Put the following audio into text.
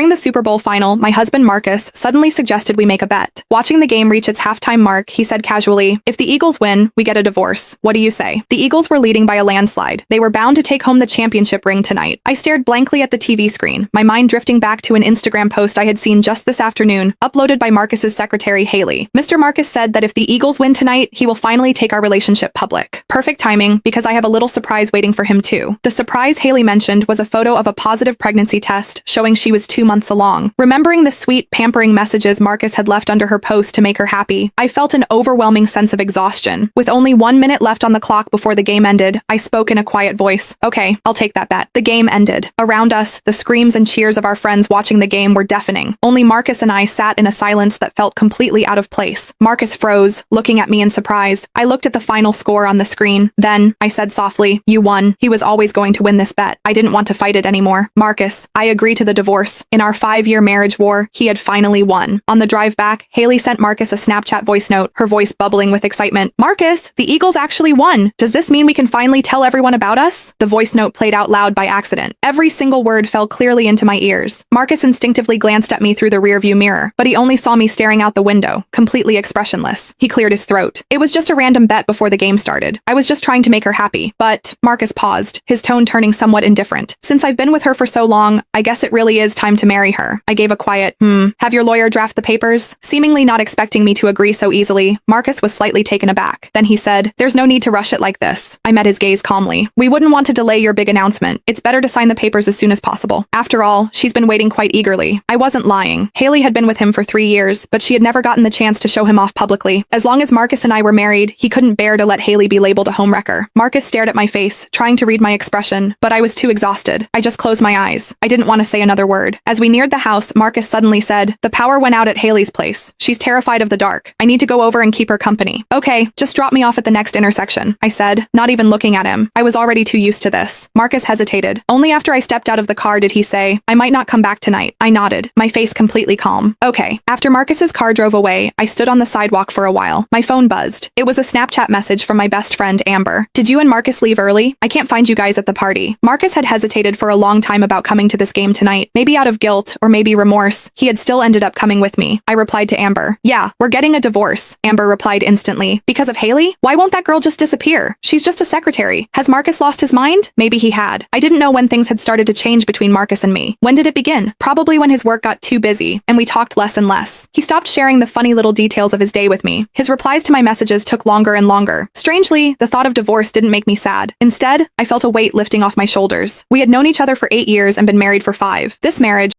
During the Super Bowl final, my husband Marcus suddenly suggested we make a bet. Watching the game reach its halftime mark, he said casually, "If the Eagles win, we get a divorce. What do you say?" The Eagles were leading by a landslide. They were bound to take home the championship ring tonight. I stared blankly at the TV screen, my mind drifting back to an Instagram post I had seen just this afternoon, uploaded by Marcus's secretary Haley. Mr. Marcus said that if the Eagles win tonight, he will finally take our relationship public. Perfect timing, because I have a little surprise waiting for him too. The surprise Haley mentioned was a photo of a positive pregnancy test showing she was 2 months along. Remembering the sweet, pampering messages Marcus had left under her post to make her happy, I felt an overwhelming sense of exhaustion. With only 1 minute left on the clock before the game ended, I spoke in a quiet voice. "Okay, I'll take that bet." The game ended. Around us, the screams and cheers of our friends watching the game were deafening. Only Marcus and I sat in a silence that felt completely out of place. Marcus froze, looking at me in surprise. I looked at the final score on the screen. Then, I said softly, "You won." He was always going to win this bet. I didn't want to fight it anymore. "Marcus, I agree to the divorce." In our 5-year marriage war, he had finally won. On the drive back, Haley sent Marcus a Snapchat voice note, her voice bubbling with excitement. "Marcus, the Eagles actually won. Does this mean we can finally tell everyone about us?" The voice note played out loud by accident. Every single word fell clearly into my ears. Marcus instinctively glanced at me through the rearview mirror, but he only saw me staring out the window, completely expressionless. He cleared his throat. "It was just a random bet before the game started. I was just trying to make her happy." But Marcus paused, his tone turning somewhat indifferent. "Since I've been with her for so long, I guess it really is time to marry her." I gave a quiet, "Have your lawyer draft the papers?" Seemingly not expecting me to agree so easily, Marcus was slightly taken aback. Then he said, "There's no need to rush it like this." I met his gaze calmly. "We wouldn't want to delay your big announcement. It's better to sign the papers as soon as possible. After all, she's been waiting quite eagerly." I wasn't lying. Haley had been with him for 3 years, but she had never gotten the chance to show him off publicly. As long as Marcus and I were married, he couldn't bear to let Haley be labeled a homewrecker. Marcus stared at my face, trying to read my expression, but I was too exhausted. I just closed my eyes. I didn't want to say another word. As we neared the house, Marcus suddenly said, "The power went out at Haley's place. She's terrified of the dark. I need to go over and keep her company." "Okay, just drop me off at the next intersection," I said, not even looking at him. I was already too used to this. Marcus hesitated. Only after I stepped out of the car did he say, "I might not come back tonight." I nodded, my face completely calm. "Okay." After Marcus's car drove away, I stood on the sidewalk for a while. My phone buzzed. It was a Snapchat message from my best friend, Amber. "Did you and Marcus leave early? I can't find you guys at the party." Marcus had hesitated for a long time about coming to this game tonight, maybe out of guilt or maybe remorse. He had still ended up coming with me. I replied to Amber. "Yeah, we're getting a divorce." Amber replied instantly. "Because of Haley? Why won't that girl just disappear? She's just a secretary." Has Marcus lost his mind? Maybe he had. I didn't know when things had started to change between Marcus and me. When did it begin? Probably when his work got too busy, and we talked less and less. He stopped sharing the funny little details of his day with me. His replies to my messages took longer and longer. Strangely, the thought of divorce didn't make me sad. Instead, I felt a weight lifting off my shoulders. We had known each other for 8 years and been married for 5. This marriage,